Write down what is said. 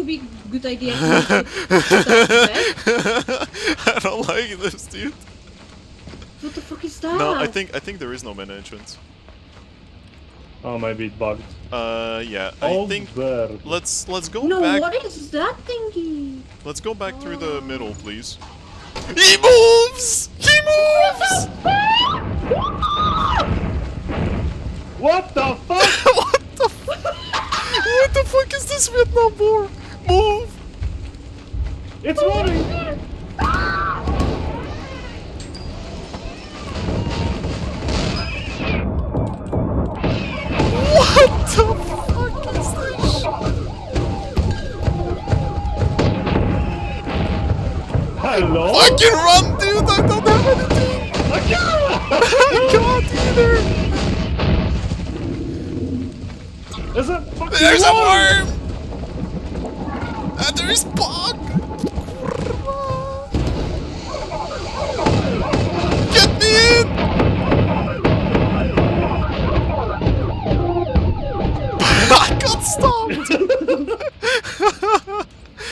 be a good idea. I don't like this, dude. What the fuck is that? No, I think there is no main entrance. Oh, maybe it bugged. Yeah. Oh, I think there. let's go No, back. what is that thingy? Let's go back through the middle, please. He moves! He moves! What the fuck? What the fuck? What the fuck is this Vietnam War? Move! It's moving! What the fuck is this shit? Hello? Fucking run, dude! I don't have anything! I can't either! There's a fucking There's a worm! worm! And there's Bug! Get me in! I got stopped!